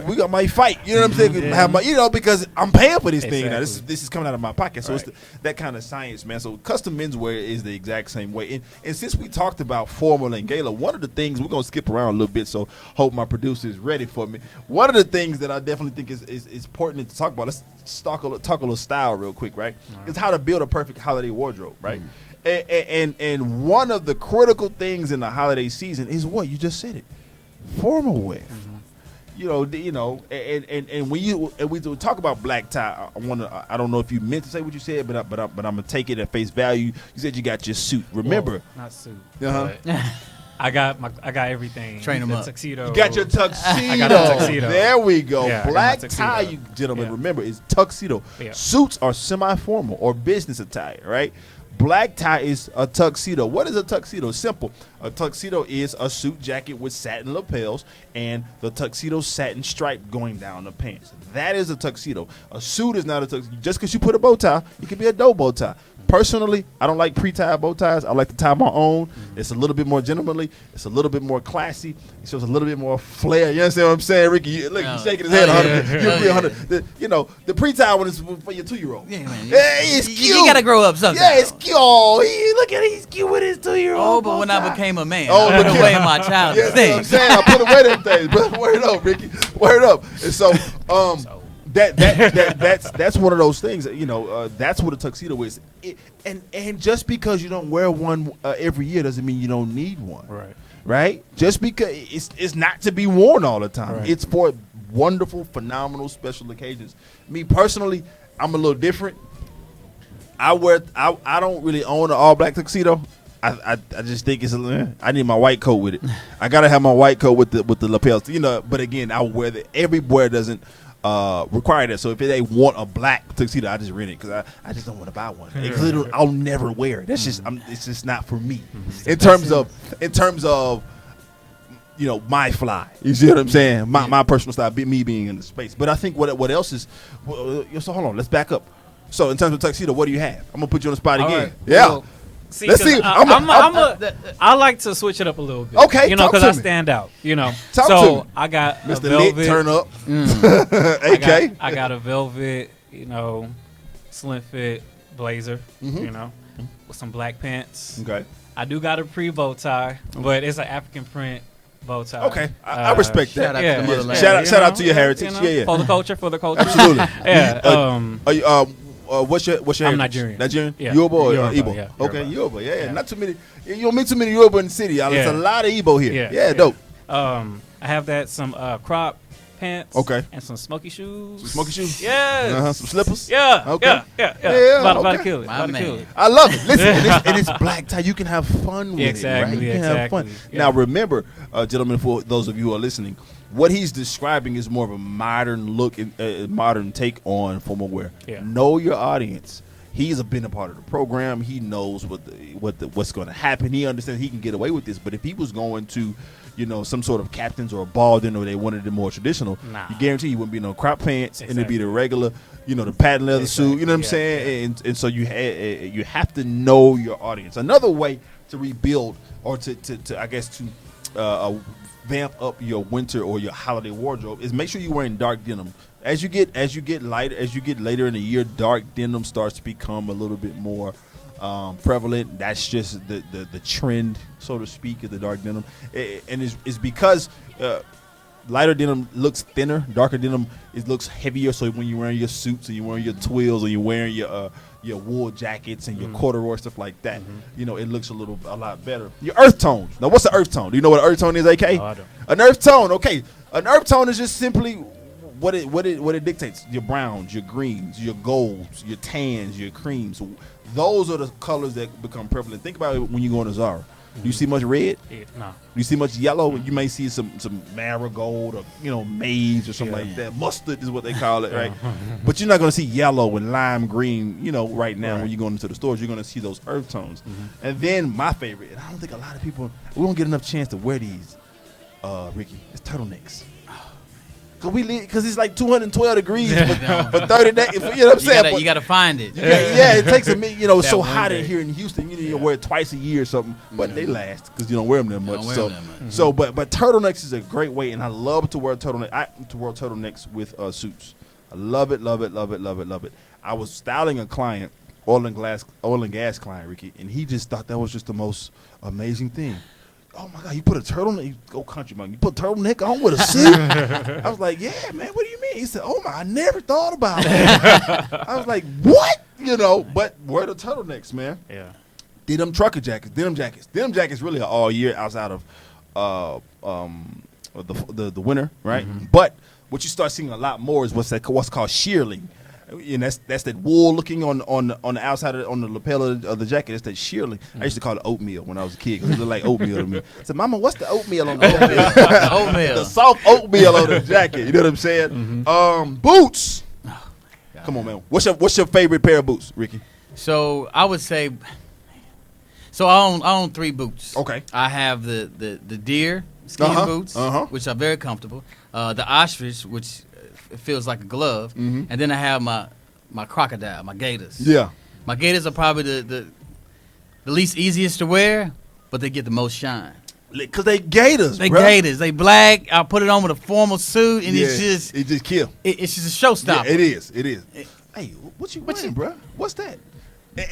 [SPEAKER 2] We might fight. You know what I'm saying? Because I'm paying for this thing now. This is coming out of my pocket. So it's that kind of science, man. So custom menswear is the exact same way. And since we talked about formal and gala, one of the things we're gonna skip around a little bit. So hope my producer is ready for me. One of the things that I definitely think is important to talk about. Let's talk a little style real quick, right? It's how to build a perfect holiday wardrobe, right? And one of the critical things in the holiday season is what you just said it. Formal wear, and when we talk about black tie, I don't know if you meant to say what you said, but I'm gonna take it at face value. You said you got your suit. Remember,
[SPEAKER 4] not suit. I got everything.
[SPEAKER 3] Train 'em
[SPEAKER 4] the
[SPEAKER 3] up.
[SPEAKER 4] Tuxedo.
[SPEAKER 2] You got your tuxedo.
[SPEAKER 4] I got a tuxedo.
[SPEAKER 2] There we go.
[SPEAKER 4] Yeah, I got my
[SPEAKER 2] Black
[SPEAKER 4] tuxedo.
[SPEAKER 2] tie, you gentlemen.
[SPEAKER 4] Yeah.
[SPEAKER 2] Remember, is tuxedo.
[SPEAKER 4] Yeah.
[SPEAKER 2] Suits are semi-formal or business attire, right? Black tie is a tuxedo. What is a tuxedo? Simple. A tuxedo is a suit jacket with satin lapels and the tuxedo satin stripe going down the pants. That is a tuxedo. A suit is not a tuxedo. Just because you put a bow tie, it can be a dope bow tie. Personally, I don't like pre-tied bow ties. I like to tie my own. It's a little bit more gentlemanly. It's a little bit more classy. It shows a little bit more flair. You understand what I'm saying, Ricky? Look, he's shaking his head. 100. You'll be 100. The pre-tied one is for your 2-year-old.
[SPEAKER 3] Yeah, man.
[SPEAKER 2] Hey, it's cute.
[SPEAKER 3] You gotta grow up sometime.
[SPEAKER 2] Yeah, it's cute. Oh, look at it. He's cute with his 2-year-old.
[SPEAKER 3] Oh, but
[SPEAKER 2] bow
[SPEAKER 3] when
[SPEAKER 2] tie.
[SPEAKER 3] I became a man,
[SPEAKER 2] Oh,
[SPEAKER 3] I
[SPEAKER 2] look
[SPEAKER 3] put
[SPEAKER 2] at
[SPEAKER 3] away
[SPEAKER 2] it.
[SPEAKER 3] my childish
[SPEAKER 2] Yeah, that's what I'm
[SPEAKER 3] things.
[SPEAKER 2] saying. I put away them things. But word up, Ricky. Word up. And so, that's one of those things. That's what a tuxedo is. And just because you don't wear one every year doesn't mean you don't need one. Right? Just because it's not to be worn all the time.
[SPEAKER 4] Right.
[SPEAKER 2] It's for wonderful, phenomenal, special occasions. Me personally, I'm a little different. I don't really own an all black tuxedo. I just think I need my white coat with it. I gotta have my white coat with the lapels. But again, I'll wear that. Everywhere doesn't require that. So if they want a black tuxedo, I just rent it because I just don't want to buy one. I'll never wear it. That's just it's just not for me. In terms of my fly. You see what I'm saying? My personal style, me being in the space. But I think what else is? So hold on, let's back up. So in terms of tuxedo, what do you have? I'm gonna put you on the spot again.
[SPEAKER 4] right.
[SPEAKER 2] Yeah.
[SPEAKER 4] Well, see,
[SPEAKER 2] Let's see.
[SPEAKER 4] I like to switch it up a little bit.
[SPEAKER 2] Okay, talk
[SPEAKER 4] because
[SPEAKER 2] to
[SPEAKER 4] I
[SPEAKER 2] me.
[SPEAKER 4] stand out.
[SPEAKER 2] Talk
[SPEAKER 4] so
[SPEAKER 2] to me.
[SPEAKER 4] I got a
[SPEAKER 2] Mr.
[SPEAKER 4] velvet.
[SPEAKER 2] Lit, turn up. AK.
[SPEAKER 4] I got a velvet, slim fit blazer. With some black pants.
[SPEAKER 2] Okay.
[SPEAKER 4] I do got a pre-bow tie, but it's an African print bow tie.
[SPEAKER 2] Okay, I respect that.
[SPEAKER 3] Shout out to the motherland.
[SPEAKER 2] Shout out to your heritage. Yeah.
[SPEAKER 4] For the culture.
[SPEAKER 2] Absolutely.
[SPEAKER 4] Yeah.
[SPEAKER 2] What's your
[SPEAKER 4] I'm
[SPEAKER 2] heritage?
[SPEAKER 4] Nigerian. Yeah.
[SPEAKER 2] Yoruba or
[SPEAKER 4] Yoruba,
[SPEAKER 2] Igbo?
[SPEAKER 4] yeah,
[SPEAKER 2] Okay,
[SPEAKER 4] Yoruba.
[SPEAKER 2] Yoruba. Yeah.
[SPEAKER 4] Yeah.
[SPEAKER 2] Not too many. You don't meet too many Yoruba in the city. There's a lot of Igbo here. Yeah, dope.
[SPEAKER 4] I have some crop pants.
[SPEAKER 2] Okay.
[SPEAKER 4] And some smoky shoes.
[SPEAKER 2] Some smoky shoes.
[SPEAKER 4] Yes.
[SPEAKER 2] Some slippers.
[SPEAKER 4] Yeah.
[SPEAKER 2] Okay.
[SPEAKER 4] Yeah. About
[SPEAKER 2] okay.
[SPEAKER 4] to kill it.
[SPEAKER 3] My
[SPEAKER 4] About to
[SPEAKER 3] man.
[SPEAKER 4] kill it.
[SPEAKER 2] I love it. Listen, and it's black tie. You can have fun with
[SPEAKER 4] Exactly,
[SPEAKER 2] it, right? You can have fun.
[SPEAKER 4] yeah.
[SPEAKER 2] Now, remember, gentlemen, for those of you who are listening, what he's describing is more of a modern look, modern take on formal wear.
[SPEAKER 4] Yeah.
[SPEAKER 2] Know your audience. He's been a part of the program. He knows what's going to happen. He understands he can get away with this. But if he was going to, some sort of captains or a ball dinner, they wanted it more traditional.
[SPEAKER 4] Nah.
[SPEAKER 2] You guarantee you wouldn't be no crop pants, and it'd be
[SPEAKER 4] Exactly.
[SPEAKER 2] the regular, the patent leather suit. You know what I'm saying? And so you have to know your audience. Another way to rebuild or to I guess to vamp up your winter or your holiday wardrobe is make sure you're wearing dark denim. As you get later in the year, dark denim starts to become a little bit more prevalent. That's just the trend, so to speak, of the dark denim, and it's because lighter denim looks thinner, darker denim looks heavier. So when you're wearing your suits and you're wearing your twills and you're wearing your wool jackets and your corduroy stuff like that, it looks a lot better. Your earth tones. Now, what's the earth tone? Do you know what an earth tone is, AK?
[SPEAKER 4] No, I don't.
[SPEAKER 2] An earth tone. Okay, an earth tone is just simply what it dictates. Your browns, your greens, your golds, your tans, your creams. Those are the colors that become prevalent. Think about it when you go to Zara. Do you see much red?
[SPEAKER 4] Yeah, no.
[SPEAKER 2] Do you see much yellow? You may see some marigold or maize or something like that. Mustard is what they call it, right? But you're not going to see yellow and lime green, right now when you're going into the stores. You're going to see those earth tones. And then my favorite, and I don't think a lot of people, we don't get enough chance to wear these, Ricky, it's turtlenecks. Because it's like 212 degrees for 30 days. You know what I'm saying?
[SPEAKER 3] You got to find it.
[SPEAKER 2] Yeah, it takes a minute. It's so
[SPEAKER 4] one
[SPEAKER 2] hot
[SPEAKER 4] day.
[SPEAKER 2] in here in Houston. You wear it twice a year or something, but they last because you don't wear them that much.
[SPEAKER 3] Don't wear them that much.
[SPEAKER 2] So, but turtlenecks is a great way, and I love to wear turtlenecks with suits. I love it, love it, love it, love it, love it. I was styling a client, oil and gas client, Ricky, and he just thought that was just the most amazing thing. Oh my God, you put a turtleneck, you go country, man. You put a turtleneck on with a suit? I was like, yeah, man, what do you mean? He said, oh my, I never thought about it. I was like, what? But wear the turtlenecks, man.
[SPEAKER 4] Yeah.
[SPEAKER 2] Denim trucker jackets, denim jackets. Denim jackets really are all year outside of the winter, right? But what you start seeing a lot more is what's called shearling. And that's that wool looking on the outside on the lapel of the jacket. It's that shearling. I used to call it oatmeal when I was a kid because it looked like oatmeal to me. I said, Mama, what's the oatmeal on the jacket?
[SPEAKER 3] Oatmeal.
[SPEAKER 2] The soft oatmeal on the jacket. You know what I'm saying? Boots. Come on, man. What's your favorite pair of boots, Ricky?
[SPEAKER 3] So I would say, I own 3 boots.
[SPEAKER 2] Okay.
[SPEAKER 3] I have the deer skin boots, which are very comfortable. The ostrich, which feels like a glove, and then I have my crocodile, my gators.
[SPEAKER 2] Yeah.
[SPEAKER 3] My gators are probably the least easiest to wear, but they get the most shine.
[SPEAKER 2] Because they gators,
[SPEAKER 3] They
[SPEAKER 2] bro.
[SPEAKER 3] gators. They black. I put it on with a formal suit, and it just
[SPEAKER 2] kill.
[SPEAKER 3] It's just a showstopper.
[SPEAKER 2] Yeah, it is. Hey, what you wearing, bro? What's that?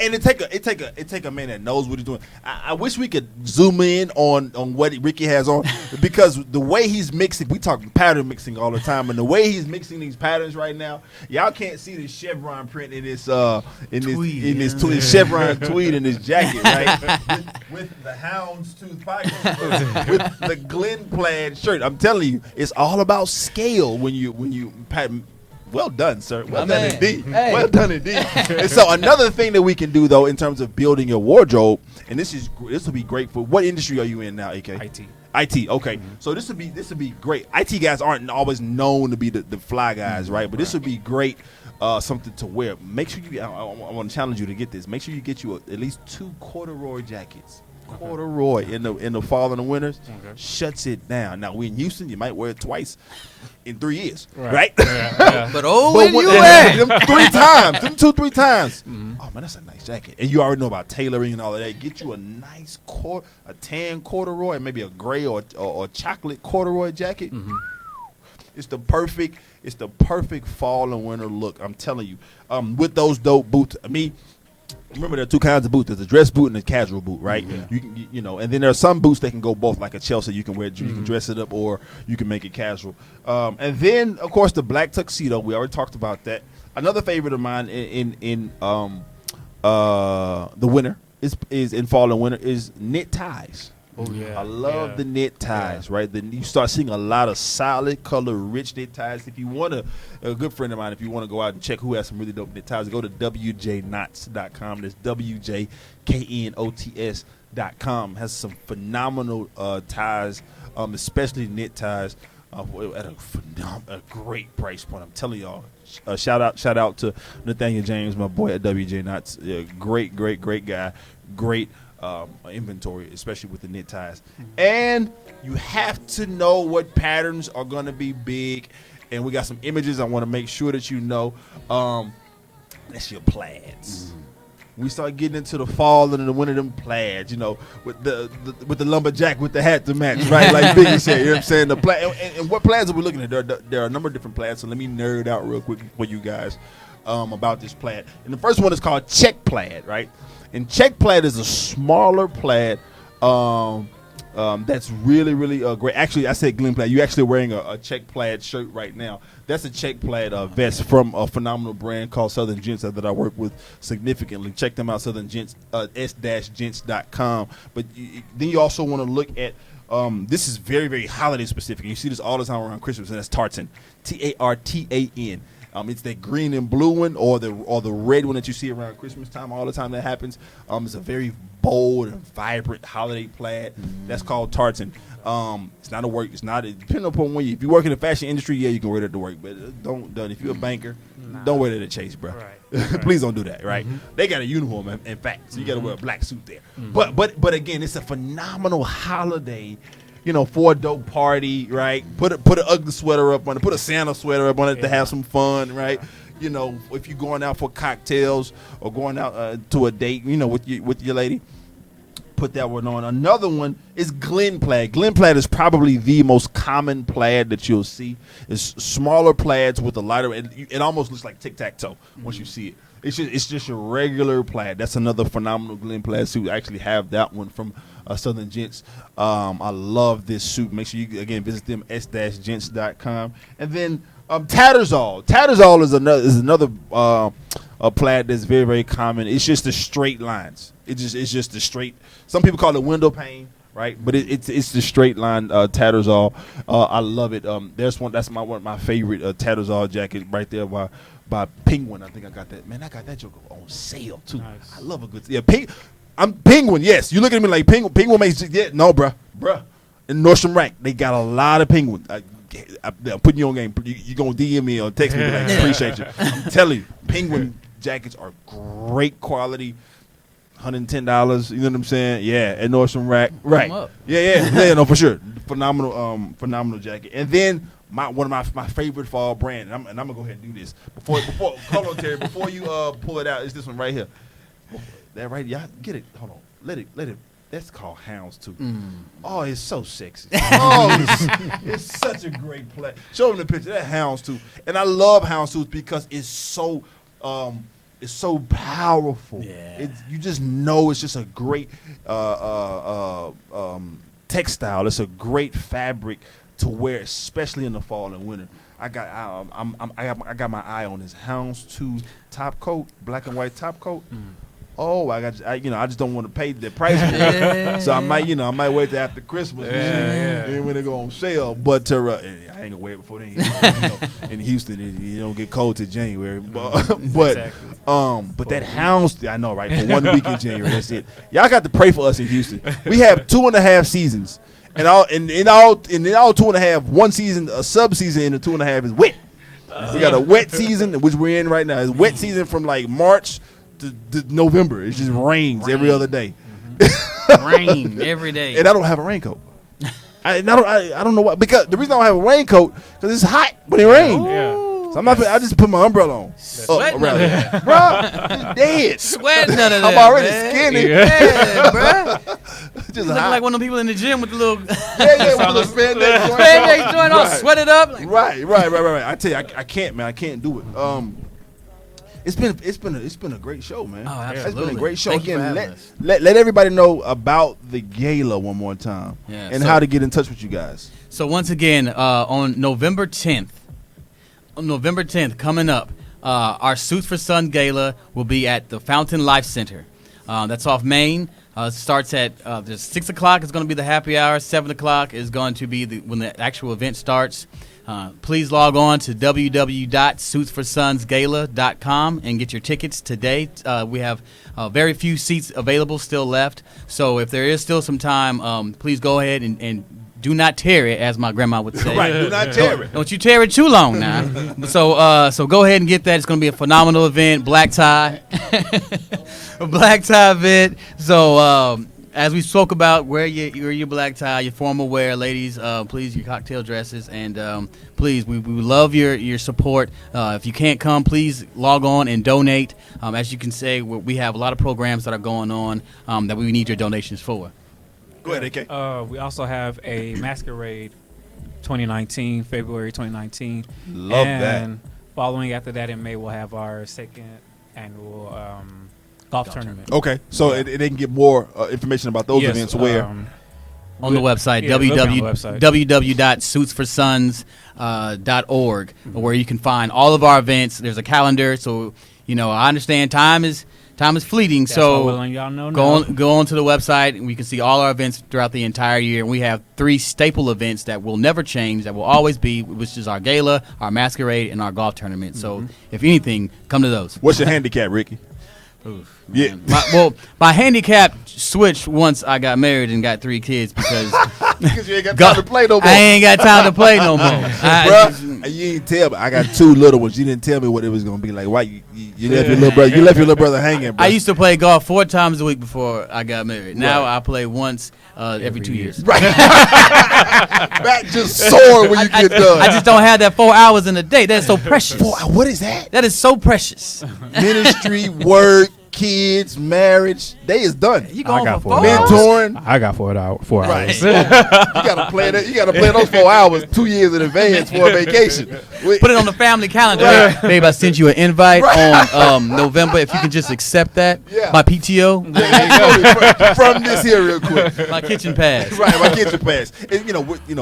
[SPEAKER 2] And it take a man that knows what he's doing. I wish we could zoom in on what Ricky has on because the way he's mixing, we talk pattern mixing all the time, and the way he's mixing these patterns right now, y'all can't see the chevron print in this chevron tweed in his jacket, right? with the houndstooth pocket, with the Glen plaid shirt. I'm telling you, it's all about scale when you pattern. Well done, sir. Well done indeed.
[SPEAKER 3] Hey.
[SPEAKER 2] Well done indeed. And so another thing that we can do though, in terms of building your wardrobe, and this will be great for what industry are you in now, AK? IT. Okay. So this would be great. IT guys aren't always known to be the fly guys, right? But this would be great. Something to wear. Make sure I want to challenge you to get this. Make sure you get you at least 2 corduroy jackets. Corduroy in the fall and the winters shuts it down. Now we in Houston, you might wear it twice in 3 years, right?
[SPEAKER 3] But
[SPEAKER 2] But
[SPEAKER 3] when you wear
[SPEAKER 2] them 3 times, them 2-3 times. Oh man, that's a nice jacket, and you already know about tailoring and all of that. Get you a nice a tan corduroy, and maybe a gray or chocolate corduroy jacket. It's the perfect fall and winter look. I'm telling you, with those dope boots. Remember, there are 2 kinds of boots. There's a dress boot and a casual boot, right? You can, and then there are some boots that can go both, like a Chelsea. You can wear it, you can dress it up, or you can make it casual. And then, of course, the black tuxedo. We already talked about that. Another favorite of mine in the winter is in fall and winter is knit ties.
[SPEAKER 4] Oh yeah,
[SPEAKER 2] I love the knit ties, right? Then you start seeing a lot of solid color, rich knit ties. If you want a good friend of mine, if you want to go out and check who has some really dope knit ties, go to wjknots.com. That's WJKNOTS.com. Has some phenomenal ties, especially knit ties, at a great price point. I'm telling y'all. Shout out to Nathaniel James, my boy at WJ Knots. Great guy. Great inventory, especially with the knit ties. And you have to know what patterns are going to be big. And we got some images I want to make sure that you know. That's your plaids. We start getting into the fall and the winter, them plaids, with the lumberjack with the hat to match, right? Like Biggie said, you know what I'm saying? The plaid, and what plaids are we looking at? There are a number of different plaids, so let me nerd out real quick for you guys about this plaid. And the first one is called check plaid, right? And check plaid is a smaller plaid that's really, really great. Actually, I said Glen plaid. You're actually wearing a check plaid shirt right now. That's a check plaid vest from a phenomenal brand called Southern Gents that I work with significantly. Check them out, Southern Gents, s-gents.com. But then you also want to look at this is very, very holiday specific. You see this all the time around Christmas, and that's tartan, Tartan. It's that green and blue one or the red one that you see around Christmas time all the time that happens. It's a very bold and vibrant holiday plaid. That's called tartan. It's not a work. It's not depending upon when if you work in the fashion industry, yeah, you can wear that to work. But don't. If you're a banker, don't wear that to chase, bro. Right. Please don't do that. Right? They got a uniform, in fact, so you got to wear a black suit there. But again, it's a phenomenal holiday. For a dope party, right? Put an ugly sweater up on it. Put a Santa sweater up on it to have some fun, right? If you're going out for cocktails or going out to a date, with your lady, put that one on. Another one is Glen plaid. Glen plaid is probably the most common plaid that you'll see. It's smaller plaids with a lighter. It almost looks like tic-tac-toe once you see it. It's just a regular plaid. That's another phenomenal Glen plaid suit. I actually have that one from Southern Gents. I love this suit. Make sure you again visit them s-gents.com. And then Tattersall. Tattersall is another plaid that's very, very common. It's just the straight lines. It's just the straight. Some people call it window pane, right? But it's the straight line Tattersall. I love it. There's one that's one of my favorite Tattersall jacket right there by by Penguin. I think I got that. Man, I got that joke on sale too.
[SPEAKER 4] Nice.
[SPEAKER 2] I love a good. Yeah, I'm Penguin. Yes, you look at me like Penguin. Penguin makes. Yeah, no, bruh. In Nordstrom Rack, they got a lot of Penguin. I'm putting you on game. You gonna DM me or text me? Like, appreciate you. I'm telling you, Penguin jackets are great quality. $110. You know what I'm saying? Yeah, at Nordstrom Rack. Right. Yeah. No, for sure. Phenomenal jacket. And then one of my favorite fall brand. And I'm gonna go ahead and do this before hold on, Terry. Before you pull it out, it's this one right here. That right, y'all get it. Hold on. Let it. That's called Houndstooth. Oh, it's so sexy. Oh, it's such a great play. Show them the picture. That Houndstooth, and I love Houndstooth because it's so powerful.
[SPEAKER 3] Yeah.
[SPEAKER 2] You just know it's just a great textile. It's a great fabric to wear, especially in the fall and winter. I got my eye on this Houndstooth top coat, black and white top coat. Oh, I just don't want to pay the price for it. So I might wait till after Christmas and when they go on sale. But I ain't gonna wait before then. In Houston, you don't get cold till January. But that Houndstooth, I know, right? For 1 week in January, that's it. Y'all got to pray for us in Houston. We have 2.5 seasons, and in all 2.5, one season, a sub season, and the 2.5 is wet. We got a wet season, which we're in right now. It's wet season from like March to November. It just rains every other day.
[SPEAKER 3] Rain every day.
[SPEAKER 2] And I don't have a raincoat. I don't know why. Because the reason I don't have a raincoat because it's hot when it rains. So I just put my umbrella on.
[SPEAKER 3] Sweating
[SPEAKER 2] Bro, it's dead.
[SPEAKER 3] Sweating under that.
[SPEAKER 2] I'm already
[SPEAKER 3] man.
[SPEAKER 2] skinny.
[SPEAKER 3] Yeah, bro.
[SPEAKER 2] Just
[SPEAKER 3] Looking
[SPEAKER 2] hot.
[SPEAKER 3] like one of the people in the gym with the little
[SPEAKER 2] with the spandex joint.
[SPEAKER 3] spandex joint all sweated up. Like,
[SPEAKER 2] Right. I tell you, I can't, man. I can't do it. It's been a great show, man.
[SPEAKER 3] Oh, absolutely.
[SPEAKER 2] It's been a great show.
[SPEAKER 3] Thank you for
[SPEAKER 2] Again,
[SPEAKER 3] having us.
[SPEAKER 2] let everybody know about the gala one more time, and how to get in touch with you guys.
[SPEAKER 3] So once again, on November 10th, coming up, our Suits for Sun Gala will be at the Fountain Life Center. That's off Main. Starts at 6 o'clock is going to be the happy hour. 7 o'clock is going to be when the actual event starts. Please log on to www.suitsforsunsgala.com and get your tickets today. We have very few seats available still left. So if there is still some time, please go ahead and do not tear it, as my grandma would say.
[SPEAKER 2] Right, do not tear it.
[SPEAKER 3] Don't you tear it too long now. So go ahead and get that. It's going to be a phenomenal event. Black tie. A black tie event. So as we spoke about, wear your black tie, your formal wear, ladies. Please, your cocktail dresses, and please, we love your support. If you can't come, please log on and donate. As you can say, we have a lot of programs that are going on that we need your donations for.
[SPEAKER 2] Go ahead, AK.
[SPEAKER 4] We also have a masquerade 2019, February 2019.
[SPEAKER 2] Love
[SPEAKER 4] and following after that in May, we'll have our second annual golf tournament.
[SPEAKER 2] Okay, so they can get more information about those events where?
[SPEAKER 3] On the website, www.suitsforsuns.org, where you can find all of our events. There's a calendar, so I understand time is fleeting.
[SPEAKER 4] That's
[SPEAKER 3] so
[SPEAKER 4] y'all know
[SPEAKER 3] go on to the website, and we can see all our events throughout the entire year. And we have 3 staple events that will never change, that will always be, which is our gala, our masquerade, and our golf tournament. So if anything, come to those.
[SPEAKER 2] What's your handicap, Ricky?
[SPEAKER 3] Oof,
[SPEAKER 2] yeah.
[SPEAKER 3] My handicap switched once I got married and got 3 kids because
[SPEAKER 2] you ain't got time to play no more.
[SPEAKER 3] I ain't got time to play no more.
[SPEAKER 2] Bruh, you didn't tell me. I got 2 little ones. You didn't tell me what it was gonna be like. Why you left your little brother? You left your little brother hanging, bro.
[SPEAKER 3] I used to play golf 4 times a week before I got married. Now I play once every 2 years.
[SPEAKER 2] Right. Back just sore when you get done.
[SPEAKER 3] I just don't have that 4 hours in a day. That's so precious.
[SPEAKER 2] What is that?
[SPEAKER 3] That is so precious.
[SPEAKER 2] Ministry, work, kids, marriage. Day is done.
[SPEAKER 3] You going for 4
[SPEAKER 2] hours? Mentoring.
[SPEAKER 4] I got 4 hours.
[SPEAKER 2] Right. You gotta plan that. You gotta plan those 4 hours 2 years in advance for a vacation.
[SPEAKER 3] Put it on the family calendar.
[SPEAKER 2] Right.
[SPEAKER 3] Babe, I sent you an invite on November. If you can just accept that.
[SPEAKER 2] Yeah.
[SPEAKER 3] My PTO.
[SPEAKER 2] From this here real quick.
[SPEAKER 3] My kitchen pass.
[SPEAKER 2] Right, my kitchen pass. And,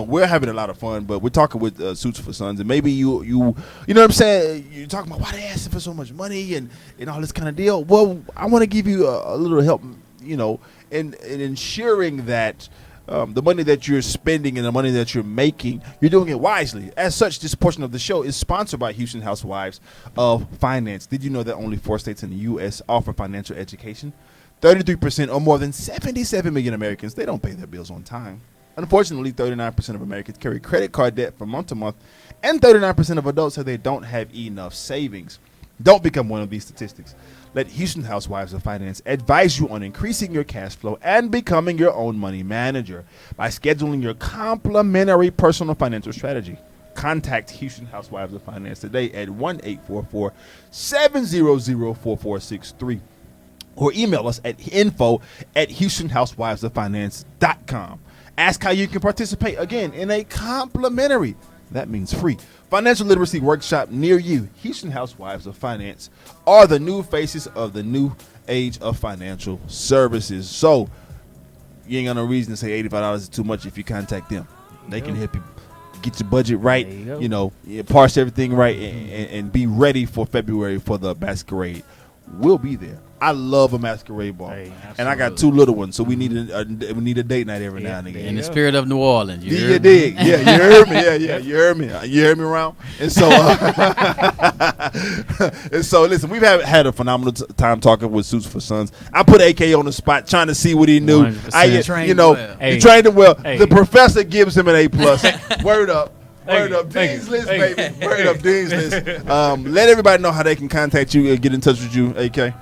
[SPEAKER 2] we're having a lot of fun, but we're talking with Suits for Sons, and maybe you know what I'm saying. You're talking about why they asking for so much money and all this kind of deal. Well, I want to give you a little help, in ensuring that the money that you're spending and the money that you're making, you're doing it wisely. As such, this portion of the show is sponsored by Houston Housewives of Finance. Did you know that only 4 states in the U.S. offer financial education? 33% or more than 77 million Americans, they don't pay their bills on time. Unfortunately, 39% of Americans carry credit card debt from month to month, and 39% of adults say they don't have enough savings. Don't become one of these statistics. Let Houston Housewives of Finance advise you on increasing your cash flow and becoming your own money manager by scheduling your complimentary personal financial strategy. Contact Houston Housewives of Finance today at 1-844-700-4463 or email us at info@HoustonHousewivesOfFinance.com. Ask how you can participate, again, in a complimentary, that means free, financial literacy workshop near you. Houston Housewives of Finance are the new faces of the new age of financial services. So you ain't got no reason to say $85 is too much if you contact them. They can help you get your budget right, parse everything right, and be ready for February for the masquerade. We'll be there. I love a masquerade ball, and I got 2 little ones, so we need a date night every now and again.
[SPEAKER 3] In the spirit of New Orleans,
[SPEAKER 2] you dig? Yeah, you heard me. Yeah, you heard me. You heard me around. And so, listen, we've had a phenomenal time talking with Suits for Sons. I put AK on the spot, trying to see what he knew. You trained him well. The professor gives him an A+. Word up. Word up, Dean's List, baby. Word up, Dean's List. Let everybody know how they can contact you and get in touch with you, AK.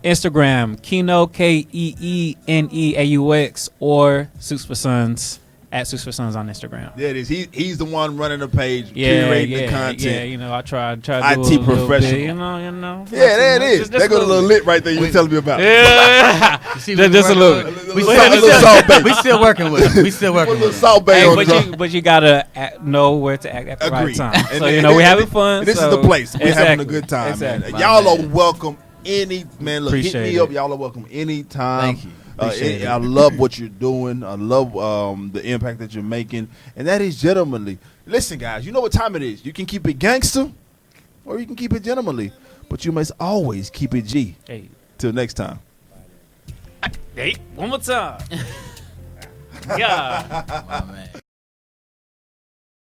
[SPEAKER 4] Instagram, Keno, KEENEAUX, or Suits for Sons, at Suits for Sons on Instagram.
[SPEAKER 2] Yeah, it is. He's the one running the page, curating the content.
[SPEAKER 4] Yeah, I try to do
[SPEAKER 2] IT professional.
[SPEAKER 4] Bit, you know.
[SPEAKER 2] Yeah, there it is. There goes a little lit right there you were telling me about.
[SPEAKER 4] Yeah.
[SPEAKER 3] Just a
[SPEAKER 4] little.
[SPEAKER 3] We still working with him. We still working with him.
[SPEAKER 4] But you gotta know where to act at the right time. So we're having fun.
[SPEAKER 2] This is the place. We're having a good time, man. Y'all are welcome. Look, hit me up. Y'all are welcome anytime.
[SPEAKER 3] Thank you.
[SPEAKER 2] I love what you're doing. I love the impact that you're making, and that is gentlemanly. Listen, guys, you know what time it is. You can keep it gangster, or you can keep it gentlemanly, but you must always keep it G.
[SPEAKER 4] Hey.
[SPEAKER 2] Till next time.
[SPEAKER 4] Hey, one more time. Yeah.
[SPEAKER 3] Oh, man.